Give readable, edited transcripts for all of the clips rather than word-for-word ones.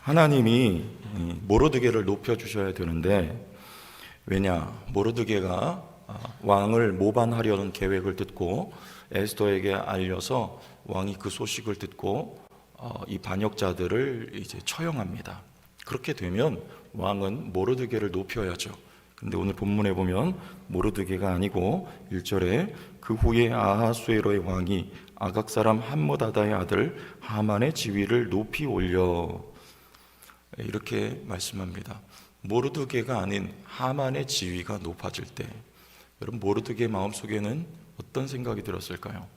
하나님이 모르드게를 높여주셔야 되는데, 왜냐? 모르드게가 왕을 모반하려는 계획을 듣고 에스더에게 알려서 왕이 그 소식을 듣고 이 반역자들을 이제 처형합니다. 그렇게 되면 왕은 모르드게를 높여야죠. 근데 오늘 본문에 보면 모르드게가 아니고 1절에 그 후에 아하수에로의 왕이 아각 사람 함므다다의 아들 하만의 지위를 높이 올려, 이렇게 말씀합니다. 모르드게가 아닌 하만의 지위가 높아질 때, 여러분 모르드게 마음속에는 어떤 생각이 들었을까요?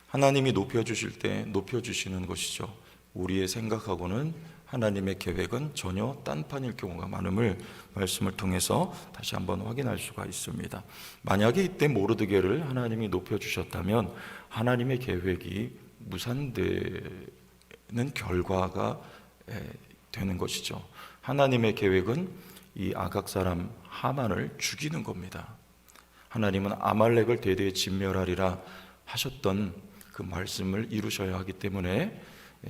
하나님이 높여주실 때 높여주시는 것이죠. 우리의 생각하고는 하나님의 계획은 전혀 딴판일 경우가 많음을 말씀을 통해서 다시 한번 확인할 수가 있습니다. 만약에 이때 모르드게를 하나님이 높여주셨다면 하나님의 계획이 무산되는 결과가 되는 것이죠. 하나님의 계획은 이 아각 사람 하만을 죽이는 겁니다. 하나님은 아말렉을 대대에 진멸하리라 하셨던 그 말씀을 이루셔야 하기 때문에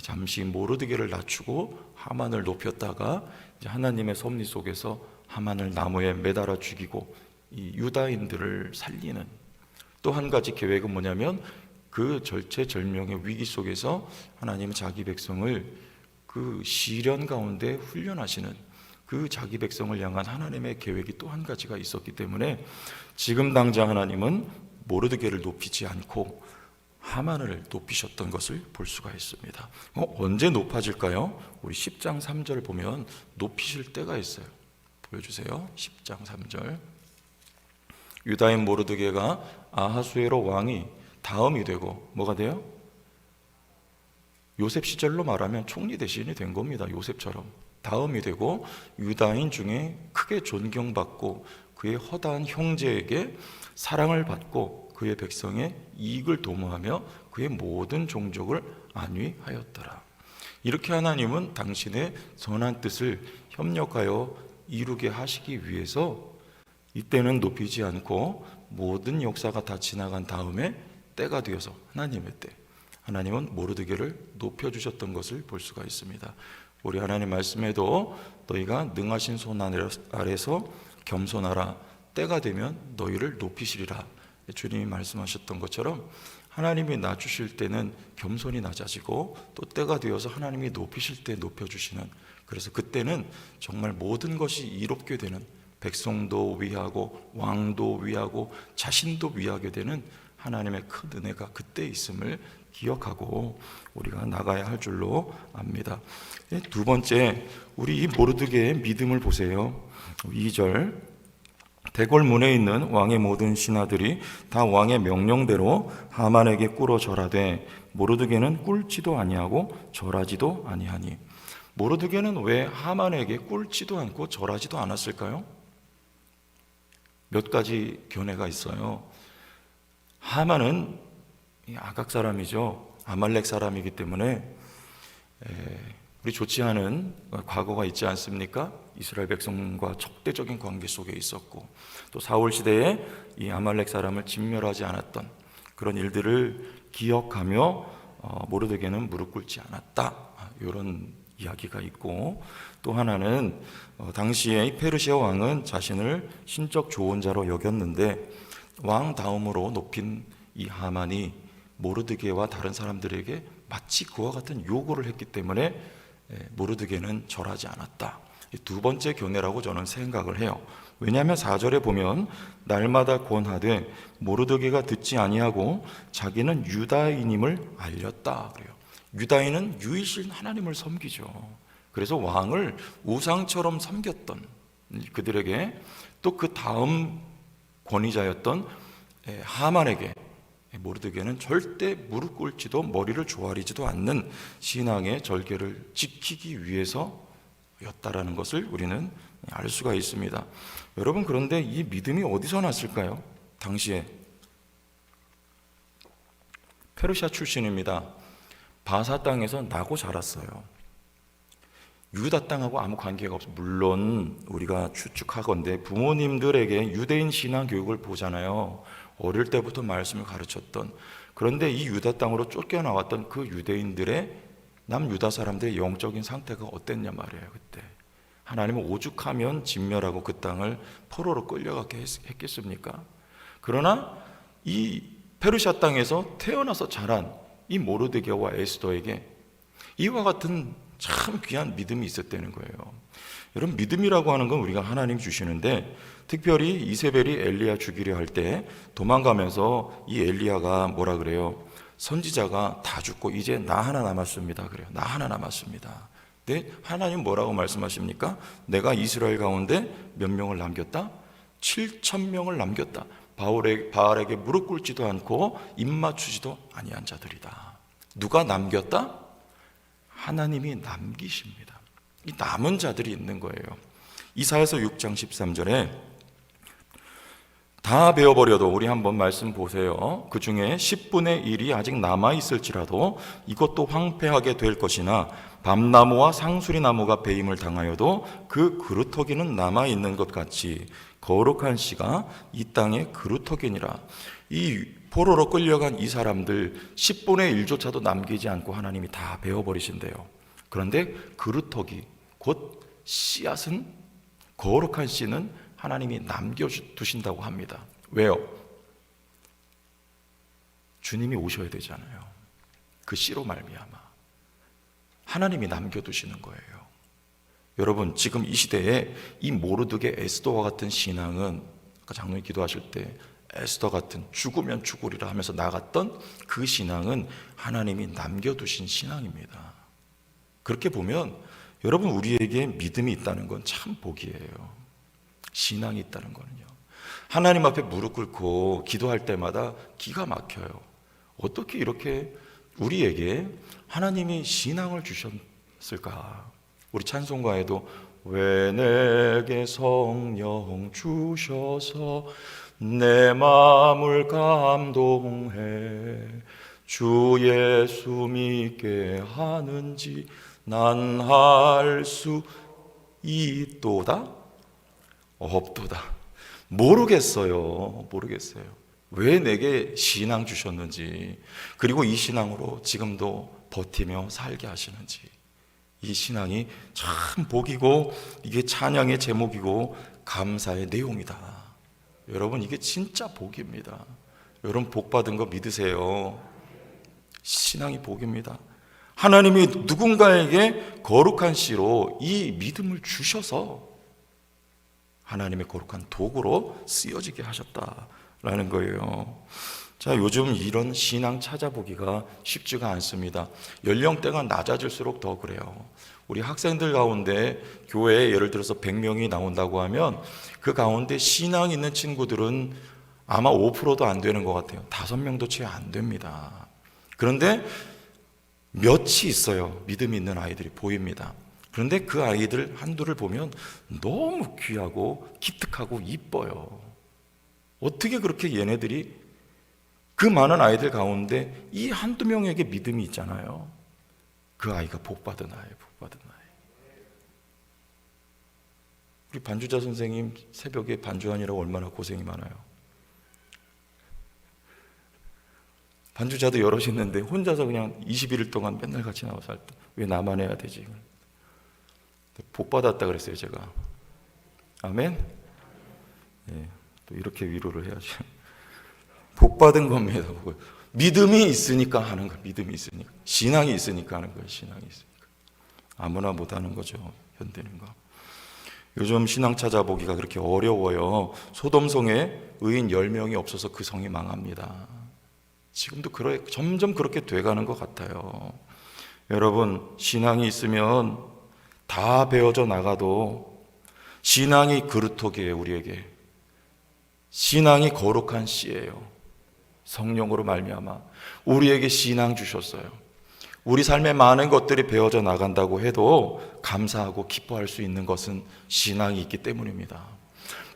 잠시 모르드게를 낮추고 하만을 높였다가 이제 하나님의 섭리 속에서 하만을 나무에 매달아 죽이고 이 유다인들을 살리는, 또 한 가지 계획은 뭐냐면 그 절체절명의 위기 속에서 하나님은 자기 백성을 그 시련 가운데 훈련하시는 그 자기 백성을 향한 하나님의 계획이 또 한 가지가 있었기 때문에 지금 당장 하나님은 모르드게를 높이지 않고 하만을 높이셨던 것을 볼 수가 있습니다. 언제 높아질까요? 우리 10장 3절 보면 높이실 때가 있어요. 보여주세요. 10장 3절. 유다인 모르드게가 아하수에로 왕이 다음이 되고, 뭐가 돼요? 요셉 시절로 말하면 총리 대신이 된 겁니다. 요셉처럼 다음이 되고 유다인 중에 크게 존경받고 그의 허다한 형제에게 사랑을 받고 그의 백성의 이익을 도모하며 그의 모든 종족을 안위하였더라. 이렇게 하나님은 당신의 선한 뜻을 협력하여 이루게 하시기 위해서 이때는 높이지 않고 모든 역사가 다 지나간 다음에 때가 되어서 하나님의 때, 하나님은 모르드게를 높여주셨던 것을 볼 수가 있습니다. 우리 하나님 말씀에도 너희가 능하신 손 아래서 겸손하라, 때가 되면 너희를 높이시리라, 주님이 말씀하셨던 것처럼 하나님이 낮추실 때는 겸손이 낮아지고 또 때가 되어서 하나님이 높이실 때 높여주시는, 그래서 그때는 정말 모든 것이 이롭게 되는, 백성도 위하고 왕도 위하고 자신도 위하게 되는 하나님의 큰 은혜가 그때 있음을 기억하고 우리가 나가야 할 줄로 압니다. 두 번째, 우리 이 모르드게의 믿음을 보세요. 2절, 대궐문에 있는 왕의 모든 신하들이 다 왕의 명령대로 하만에게 꿇어 절하되 모르드게는 꿇지도 아니하고 절하지도 아니하니. 모르드게는 왜 하만에게 꿇지도 않고 절하지도 않았을까요? 몇 가지 견해가 있어요. 하만은 아각 사람이죠. 아말렉 사람이기 때문에 우리 좋지 않은 과거가 있지 않습니까? 이스라엘 백성과 적대적인 관계 속에 있었고, 또 사울 시대에 이 아말렉 사람을 진멸하지 않았던 그런 일들을 기억하며 모르드게는 무릎 꿇지 않았다, 이런 이야기가 있고, 또 하나는 당시에 이 페르시아 왕은 자신을 신적 조언자로 여겼는데 왕 다음으로 높인 이 하만이 모르드게와 다른 사람들에게 마치 그와 같은 요구를 했기 때문에 모르드게는 절하지 않았다. 두 번째 견해라고 저는 생각을 해요. 왜냐하면 4절에 보면 날마다 권하되 모르드게가 듣지 아니하고 자기는 유다인임을 알렸다 그래요. 유다인은 유일신 하나님을 섬기죠. 그래서 왕을 우상처럼 섬겼던 그들에게, 또 그 다음 권위자였던 하만에게 모르드게는 절대 무릎 꿇지도 머리를 조아리지도 않는 신앙의 절개를 지키기 위해서였다라는 것을 우리는 알 수가 있습니다. 여러분, 그런데 이 믿음이 어디서 났을까요? 당시에 페르시아 출신입니다. 바사 땅에서 나고 자랐어요. 유다 땅하고 아무 관계가 없어요. 물론 우리가 추측하건대 부모님들에게 유대인 신앙 교육을 보잖아요. 어릴 때부터 말씀을 가르쳤던, 그런데 이 유다 땅으로 쫓겨나왔던 그 유대인들의 남유다 사람들의 영적인 상태가 어땠냐 말이에요. 그때 하나님은 오죽하면 진멸하고 그 땅을 포로로 끌려가게 했겠습니까? 그러나 이 페르시아 땅에서 태어나서 자란 이 모르드게와 에스더에게 이와 같은 참 귀한 믿음이 있었다는 거예요. 여러분, 믿음이라고 하는 건 우리가 하나님이 주시는데, 특별히 이세벨이 엘리야 죽이려 할 때 도망가면서 이 엘리야가 뭐라 그래요? 선지자가 다 죽고 이제 나 하나 남았습니다. 그래요. 나 하나 남았습니다. 근데 하나님 뭐라고 말씀하십니까? 내가 이스라엘 가운데 몇 명을 남겼다? 7,000명을 남겼다. 바알에게 무릎 꿇지도 않고 입 맞추지도 아니한 자들이다. 누가 남겼다? 하나님이 남기십니다. 이 남은 자들이 있는 거예요. 이사야서 6장 13절에 다 베어버려도, 우리 한번 말씀 보세요. 그 중에 10분의 1이 아직 남아있을지라도 이것도 황폐하게 될 것이나 밤나무와 상수리나무가 배임을 당하여도 그 그루터기는 남아있는 것 같이 거룩한 씨가 이 땅의 그루터기니라. 이 포로로 끌려간 이 사람들 10분의 1조차도 남기지 않고 하나님이 다 베어버리신대요. 그런데 그루터기, 곧 씨앗은, 거룩한 씨는 하나님이 남겨두신다고 합니다. 왜요? 주님이 오셔야 되잖아요. 그 씨로 말미암아 하나님이 남겨두시는 거예요. 여러분, 지금 이 시대에 이 모르드게 에스더와 같은 신앙은, 아까 장로님 기도하실 때 에스더 같은 죽으면 죽으리라 하면서 나갔던 그 신앙은 하나님이 남겨두신 신앙입니다. 그렇게 보면 여러분, 우리에게 믿음이 있다는 건 참 복이에요. 신앙이 있다는 거는요. 하나님 앞에 무릎 꿇고 기도할 때마다 기가 막혀요. 어떻게 이렇게 우리에게 하나님이 신앙을 주셨을까? 우리 찬송가에도 왜 내게 성령 주셔서 내 마음을 감동해 주 예수 믿게 하는지 난 할 수 있도다? 없도다. 모르겠어요. 왜 내게 신앙 주셨는지, 그리고 이 신앙으로 지금도 버티며 살게 하시는지. 이 신앙이 참 복이고, 이게 찬양의 제목이고 감사의 내용이다. 여러분, 이게 진짜 복입니다. 여러분, 복 받은 거 믿으세요. 신앙이 복입니다. 하나님이 누군가에게 거룩한 씨로 이 믿음을 주셔서 하나님의 거룩한 도구로 쓰여지게 하셨다라는 거예요. 자, 요즘 이런 신앙 찾아보기가 쉽지가 않습니다. 연령대가 낮아질수록 더 그래요. 우리 학생들 가운데 교회에 예를 들어서 100명이 나온다고 하면 그 가운데 신앙 있는 친구들은 아마 5%도 안 되는 것 같아요. 5명도 채 안 됩니다. 그런데 몇이 있어요. 믿음이 있는 아이들이 보입니다. 그런데 그 아이들 한두를 보면 너무 귀하고 기특하고 이뻐요. 어떻게 그렇게 얘네들이, 그 많은 아이들 가운데 이 한두 명에게 믿음이 있잖아요. 그 아이가 복받은 아이예요. 복받은 아이. 우리 반주자 선생님 새벽에 반주하느라고 얼마나 고생이 많아요. 반주자도 여럿이 있는데 혼자서 그냥 21일 동안 맨날 같이 나와서 할 때 왜 나만 해야 되지? 복 받았다 그랬어요, 제가. 아멘. 네, 또 이렇게 위로를 해야지. 복 받은 겁니다. 믿음이 있으니까 하는 거예요. 믿음이 있으니까, 신앙이 있으니까 하는 거예요. 신앙이 있으니까. 아무나 못 하는 거죠, 현대는 거. 요즘 신앙 찾아보기가 그렇게 어려워요. 소돔성에 의인 10명이 없어서 그 성이 망합니다. 지금도 점점 그렇게 돼가는 것 같아요. 여러분, 신앙이 있으면 다 베어져 나가도 신앙이 그루터기예요. 우리에게 신앙이 거룩한 씨예요. 성령으로 말미암아 우리에게 신앙 주셨어요. 우리 삶에 많은 것들이 베어져 나간다고 해도 감사하고 기뻐할 수 있는 것은 신앙이 있기 때문입니다.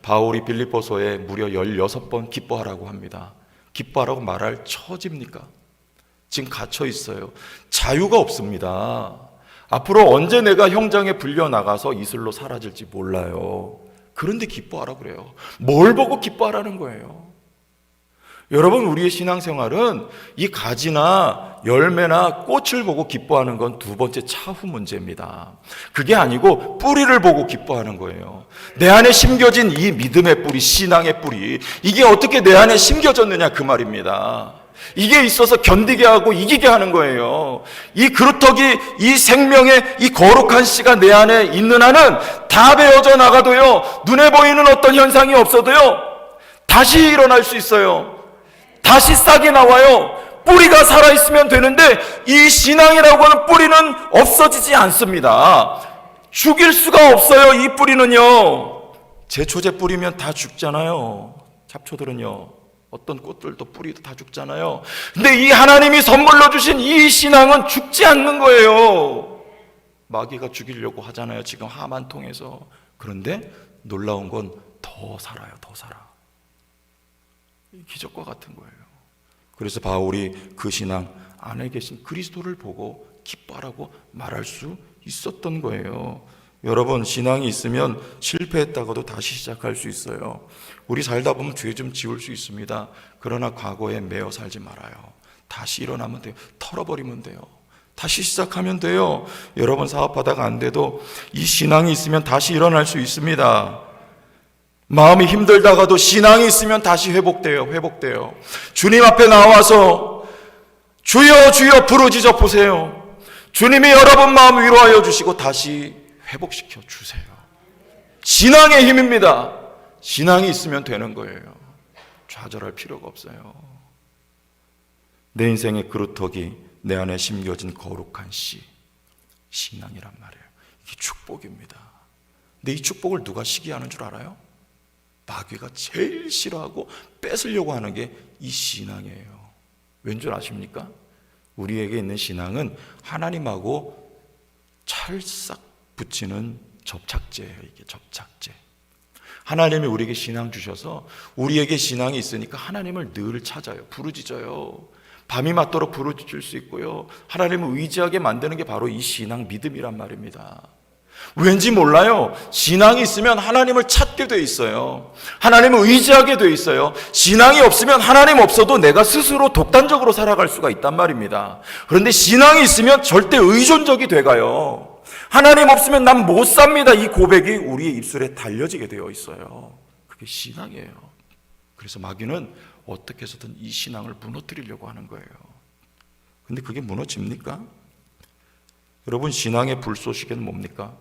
바울이 빌립보서에 무려 16번 기뻐하라고 합니다. 기뻐하라고 말할 처지입니까? 지금 갇혀 있어요. 자유가 없습니다. 앞으로 언제 내가 형장에 불려나가서 이슬로 사라질지 몰라요. 그런데 기뻐하라고 그래요. 뭘 보고 기뻐하라는 거예요? 여러분, 우리의 신앙생활은 이 가지나 열매나 꽃을 보고 기뻐하는 건 두 번째 차후 문제입니다. 그게 아니고 뿌리를 보고 기뻐하는 거예요. 내 안에 심겨진 이 믿음의 뿌리, 신앙의 뿌리, 이게 어떻게 내 안에 심겨졌느냐 그 말입니다. 이게 있어서 견디게 하고 이기게 하는 거예요. 이 그루터기, 이 생명의 이 거룩한 씨가 내 안에 있는 한은 다 베어져 나가도요, 눈에 보이는 어떤 현상이 없어도요, 다시 일어날 수 있어요. 다시 싹이 나와요. 뿌리가 살아있으면 되는데 이 신앙이라고 하는 뿌리는 없어지지 않습니다. 죽일 수가 없어요. 이 뿌리는요, 제초제 뿌리면 다 죽잖아요. 잡초들은요, 어떤 꽃들도 뿌리도 다 죽잖아요. 근데 이 하나님이 선물로 주신 이 신앙은 죽지 않는 거예요. 마귀가 죽이려고 하잖아요, 지금 하만 통해서. 그런데 놀라운 건 더 살아요. 더 살아. 기적과 같은 거예요. 그래서 바울이 그 신앙 안에 계신 그리스도를 보고 기뻐하라고 말할 수 있었던 거예요. 여러분, 신앙이 있으면 실패했다가도 다시 시작할 수 있어요. 우리 살다 보면 죄 좀 지울 수 있습니다. 그러나 과거에 매어 살지 말아요. 다시 일어나면 돼요. 털어버리면 돼요. 다시 시작하면 돼요. 여러분, 사업하다가 안 돼도 이 신앙이 있으면 다시 일어날 수 있습니다. 마음이 힘들다가도 신앙이 있으면 다시 회복돼요. 주님 앞에 나와서 주여 주여 부르짖어 보세요. 주님이 여러분 마음 위로하여 주시고 다시 회복시켜 주세요. 신앙의 힘입니다. 신앙이 있으면 되는 거예요. 좌절할 필요가 없어요. 내 인생의 그루터기, 내 안에 심겨진 거룩한 씨, 신앙이란 말이에요. 이게 축복입니다. 근데 이 축복을 누가 시기하는 줄 알아요? 마귀가 제일 싫어하고 뺏으려고 하는 게 이 신앙이에요. 왠 줄 아십니까? 우리에게 있는 신앙은 하나님하고 찰싹 붙이는 접착제예요. 이게 접착제. 하나님이 우리에게 신앙 주셔서 우리에게 신앙이 있으니까 하나님을 늘 찾아요. 부르짖어요. 밤이 맞도록 부르짖을 수 있고요. 하나님을 의지하게 만드는 게 바로 이 신앙, 믿음이란 말입니다. 왠지 몰라요. 신앙이 있으면 하나님을 찾게 돼 있어요. 하나님을 의지하게 돼 있어요. 신앙이 없으면 하나님 없어도 내가 스스로 독단적으로 살아갈 수가 있단 말입니다. 그런데 신앙이 있으면 절대 의존적이 돼가요. 하나님 없으면 난 못 삽니다. 이 고백이 우리의 입술에 달려지게 되어 있어요. 그게 신앙이에요. 그래서 마귀는 어떻게 해서든 이 신앙을 무너뜨리려고 하는 거예요. 근데 그게 무너집니까? 여러분, 신앙의 불쏘시개는 뭡니까?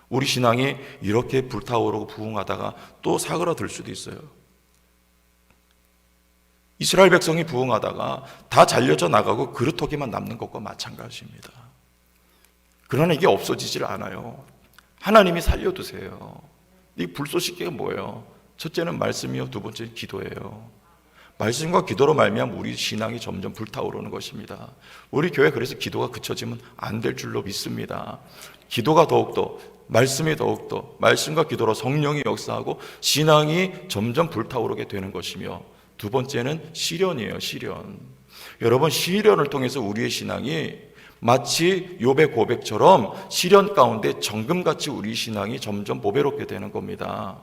우리 신앙이 이렇게 불타오르고 부흥하다가 또 사그라들 수도 있어요. 이스라엘 백성이 부흥하다가 다 잘려져 나가고 그루터기만 남는 것과 마찬가지입니다. 그러나 이게 없어지질 않아요. 하나님이 살려두세요. 이 불쏘시개가 뭐예요? 첫째는 말씀이요, 두 번째는 기도예요. 말씀과 기도로 말미암아 우리 신앙이 점점 불타오르는 것입니다. 우리 교회 그래서 기도가 그쳐지면 안 될 줄로 믿습니다. 기도가 더욱더, 말씀이 더욱더, 말씀과 기도로 성령이 역사하고 신앙이 점점 불타오르게 되는 것이며, 두 번째는 시련이에요. 시련. 여러분, 시련을 통해서 우리의 신앙이 마치 욥의 고백처럼 시련 가운데 정금같이 우리 신앙이 점점 보배롭게 되는 겁니다.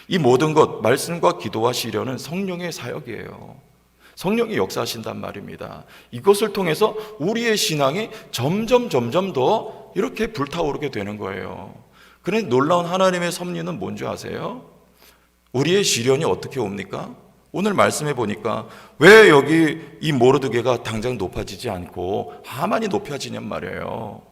이 모든 것, 말씀과 기도와 시련은 성령의 사역이에요. 성령이 역사하신단 말입니다. 이것을 통해서 우리의 신앙이 점점 더 이렇게 불타오르게 되는 거예요. 그런데 놀라운 하나님의 섭리는 뭔지 아세요? 우리의 시련이 어떻게 옵니까? 오늘 말씀해 보니까 왜 여기 이 모르드게가 당장 높아지지 않고 하만이 높아지냔 말이에요.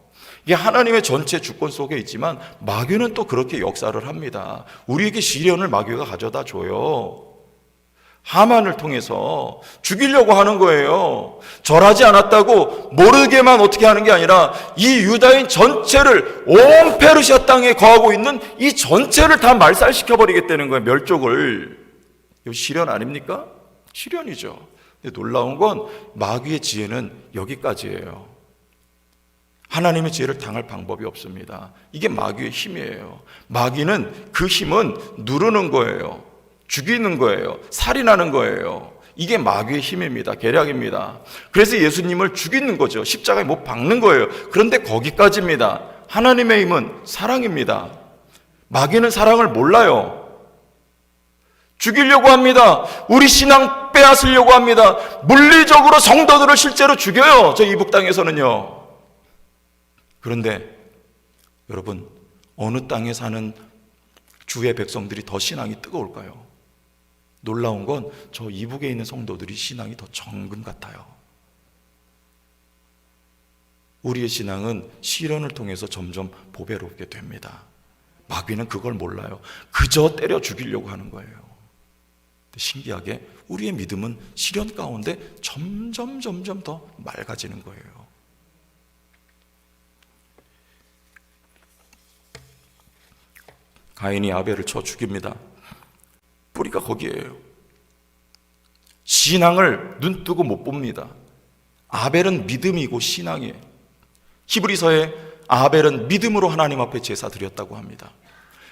이게 하나님의 전체 주권 속에 있지만 마귀는 또 그렇게 역사를 합니다. 우리에게 시련을 마귀가 가져다 줘요. 하만을 통해서 죽이려고 하는 거예요. 절하지 않았다고 모르게만 어떻게 하는 게 아니라 이 유다인 전체를, 온 페르시아 땅에 거하고 있는 이 전체를 다 말살시켜버리겠다는 거예요. 멸족을. 이거 시련 아닙니까? 시련이죠. 근데 놀라운 건 마귀의 지혜는 여기까지예요. 하나님의 지혜를 당할 방법이 없습니다. 이게 마귀의 힘이에요. 마귀는 그 힘은 누르는 거예요. 죽이는 거예요. 살인하는 거예요. 이게 마귀의 힘입니다. 계략입니다. 그래서 예수님을 죽이는 거죠. 십자가에 못 박는 거예요. 그런데 거기까지입니다. 하나님의 힘은 사랑입니다. 마귀는 사랑을 몰라요. 죽이려고 합니다. 우리 신앙 빼앗으려고 합니다. 물리적으로 성도들을 실제로 죽여요. 저 이북 땅에서는요. 그런데 여러분, 어느 땅에 사는 주의 백성들이 더 신앙이 뜨거울까요? 놀라운 건 저 이북에 있는 성도들이 신앙이 더 정금 같아요. 우리의 신앙은 시련을 통해서 점점 보배롭게 됩니다. 마귀는 그걸 몰라요. 그저 때려 죽이려고 하는 거예요. 신기하게 우리의 믿음은 시련 가운데 점점 더 맑아지는 거예요. 가인이 아벨을 쳐 죽입니다. 뿌리가 거기에요. 신앙을 눈뜨고 못 봅니다. 아벨은 믿음이고 신앙이에요. 히브리서에 아벨은 믿음으로 하나님 앞에 제사 드렸다고 합니다.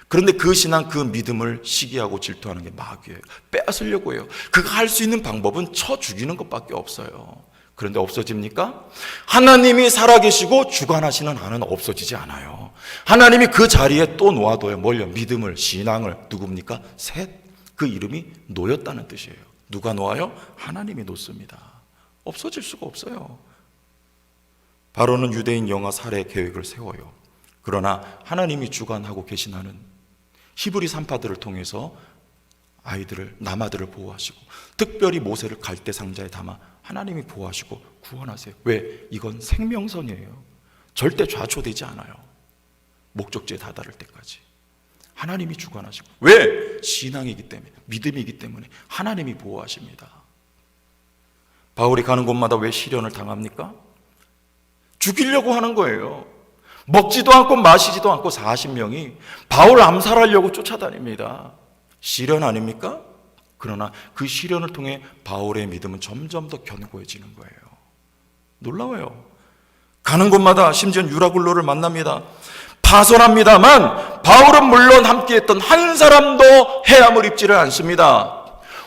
그런데 그 신앙, 그 믿음을 시기하고 질투하는 게 마귀예요. 빼앗으려고 해요. 그가 할 수 있는 방법은 쳐 죽이는 것밖에 없어요. 그런데 없어집니까? 하나님이 살아계시고 주관하시는 한은 없어지지 않아요. 하나님이 그 자리에 또 놓아둬요. 뭘요? 믿음을, 신앙을. 누굽니까? 셋. 그 이름이 놓였다는 뜻이에요. 누가 놓아요? 하나님이 놓습니다. 없어질 수가 없어요. 바로는 유대인 영아 살해 계획을 세워요. 그러나 하나님이 주관하고 계신 한은 히브리 산파들을 통해서 아이들을, 남아들을 보호하시고, 특별히 모세를 갈대 상자에 담아 하나님이 보호하시고 구원하세요. 왜? 이건 생명선이에요. 절대 좌초되지 않아요. 목적지에 다다를 때까지 하나님이 주관하시고. 왜? 신앙이기 때문에, 믿음이기 때문에 하나님이 보호하십니다. 바울이 가는 곳마다 왜 시련을 당합니까? 죽이려고 하는 거예요. 먹지도 않고 마시지도 않고 40명이 바울 암살하려고 쫓아다닙니다. 시련 아닙니까? 그러나 그 시련을 통해 바울의 믿음은 점점 더 견고해지는 거예요. 놀라워요. 가는 곳마다 심지어 유라굴로를 만납니다. 파손합니다만 바울은 물론 함께했던 한 사람도 해함을 입지를 않습니다.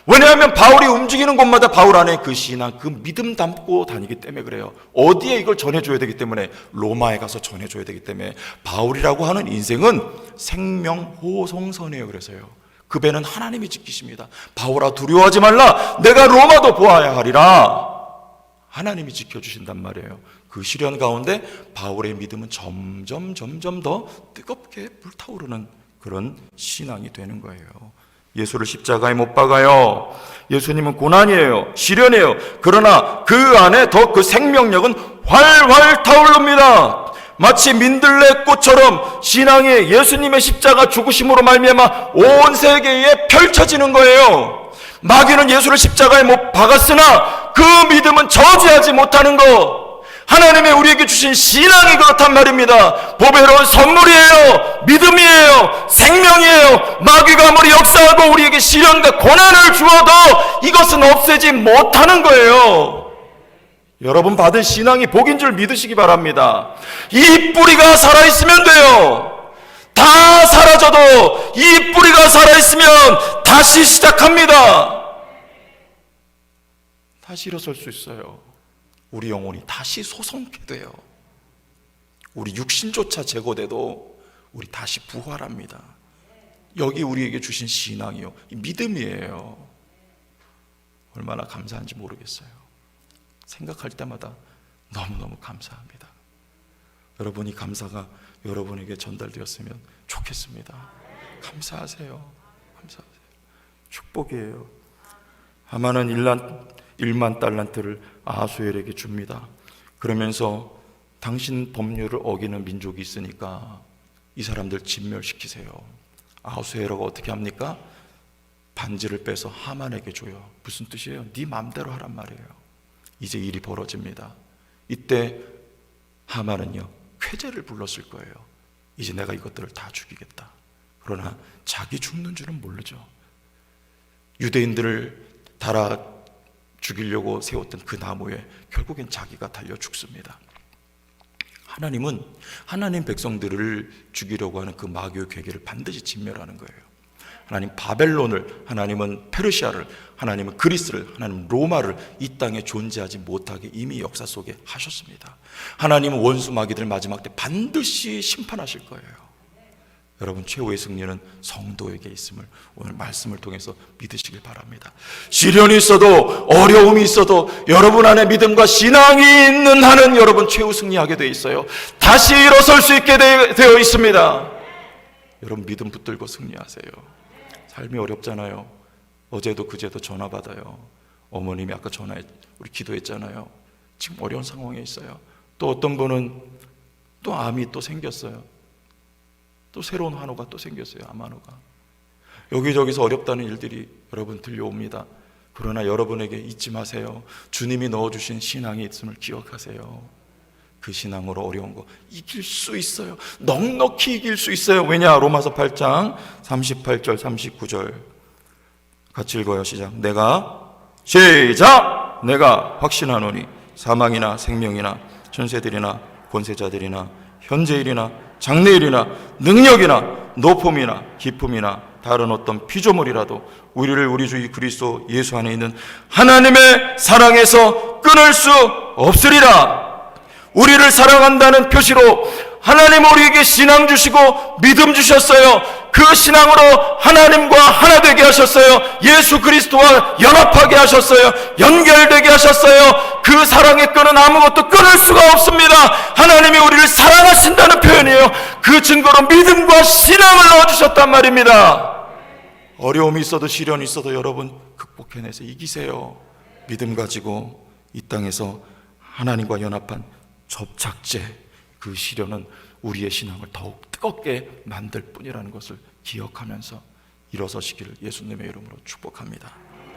왜냐하면 바울이 움직이는 곳마다 바울 안에 그 신앙, 그 믿음 담고 다니기 때문에 그래요. 어디에 이걸 전해줘야 되기 때문에, 로마에 가서 전해줘야 되기 때문에. 바울이라고 하는 인생은 생명호송선이에요. 그래서요, 그 배는 하나님이 지키십니다. 바울아, 두려워하지 말라. 내가 로마도 보아야 하리라. 하나님이 지켜주신단 말이에요. 그 시련 가운데 바울의 믿음은 점점 더 뜨겁게 불타오르는 그런 신앙이 되는 거예요. 예수를 십자가에 못 박아요. 예수님은 고난이에요. 시련이에요. 그러나 그 안에 더 그 생명력은 활활 타오릅니다. 마치 민들레 꽃처럼 신앙이 예수님의 십자가 죽으심으로 말미암아 온 세계에 펼쳐지는 거예요. 마귀는 예수를 십자가에 못 박았으나 그 믿음은 저지하지 못하는 것. 하나님의 우리에게 주신 신앙이 그렇단 말입니다. 보배로운 선물이에요. 믿음이에요. 생명이에요. 마귀가 아무리 역사하고 우리에게 시련과 고난을 주어도 이것은 없애지 못하는 거예요. 여러분 받은 신앙이 복인 줄 믿으시기 바랍니다. 이 뿌리가 살아있으면 돼요. 다 사라져도 이 뿌리가 살아있으면 다시 시작합니다. 다시 일어설 수 있어요. 우리 영혼이 다시 소성케 돼요. 우리 육신조차 제거돼도 우리 다시 부활합니다. 여기 우리에게 주신 신앙이요, 믿음이에요. 얼마나 감사한지 모르겠어요. 생각할 때마다 너무너무 감사합니다. 여러분이 감사가 여러분에게 전달되었으면 좋겠습니다. 감사하세요. 감사하세요. 축복이에요. 하만은 1만 달란트를 아하수엘에게 줍니다. 그러면서 당신 법률을 어기는 민족이 있으니까 이 사람들 진멸시키세요. 아하수엘가 어떻게 합니까? 반지를 빼서 하만에게 줘요. 무슨 뜻이에요? 네 맘대로 하란 말이에요. 이제 일이 벌어집니다. 이때 하만은요, 쾌재를 불렀을 거예요. 이제 내가 이것들을 다 죽이겠다. 그러나 자기 죽는 줄은 모르죠. 유대인들을 달아 죽이려고 세웠던 그 나무에 결국엔 자기가 달려 죽습니다. 하나님은 하나님 백성들을 죽이려고 하는 그 마귀의 계계를 반드시 진멸하는 거예요. 하나님 바벨론을, 하나님은 페르시아를, 하나님은 그리스를, 하나님은 로마를 이 땅에 존재하지 못하게 이미 역사 속에 하셨습니다. 하나님은 원수 마귀들 마지막 때 반드시 심판하실 거예요. 여러분, 최후의 승리는 성도에게 있음을 오늘 말씀을 통해서 믿으시길 바랍니다. 시련이 있어도 어려움이 있어도 여러분 안에 믿음과 신앙이 있는 한은 여러분 최후 승리하게 되어 있어요. 다시 일어설 수 있게 되어 있습니다. 여러분, 믿음 붙들고 승리하세요. 삶이 어렵잖아요. 어제도 그제도 전화 받아요. 어머님이 아까 우리 기도했잖아요. 지금 어려운 상황에 있어요. 또 어떤 분은 또 암이 또 생겼어요. 또 새로운 환우가 또 생겼어요. 암 환우가. 여기저기서 어렵다는 일들이 여러분 들려옵니다. 그러나 여러분에게 잊지 마세요. 주님이 넣어주신 신앙이 있음을 기억하세요. 그 신앙으로 어려운 거 이길 수 있어요. 넉넉히 이길 수 있어요. 왜냐? 로마서 8장 38절 39절 같이 읽어요. 시작. 내가 확신하노니 사망이나 생명이나 천세들이나 권세자들이나 현재일이나 장래일이나 능력이나 높음이나 깊음이나 다른 어떤 피조물이라도 우리를 우리 주 그리스도 예수 안에 있는 하나님의 사랑에서 끊을 수 없으리라. 우리를 사랑한다는 표시로 하나님 우리에게 신앙 주시고 믿음 주셨어요. 그 신앙으로 하나님과 하나 되게 하셨어요. 예수 그리스도와 연합하게 하셨어요. 연결되게 하셨어요. 그 사랑의 끈은 아무것도 끊을 수가 없습니다. 하나님이 우리를 사랑하신다는 표현이에요. 그 증거로 믿음과 신앙을 넣어주셨단 말입니다. 어려움이 있어도 시련이 있어도 여러분 극복해내서 이기세요. 믿음 가지고 이 땅에서 하나님과 연합한 접착제, 그 시련은 우리의 신앙을 더욱 뜨겁게 만들 뿐이라는 것을 기억하면서 일어서시기를 예수님의 이름으로 축복합니다.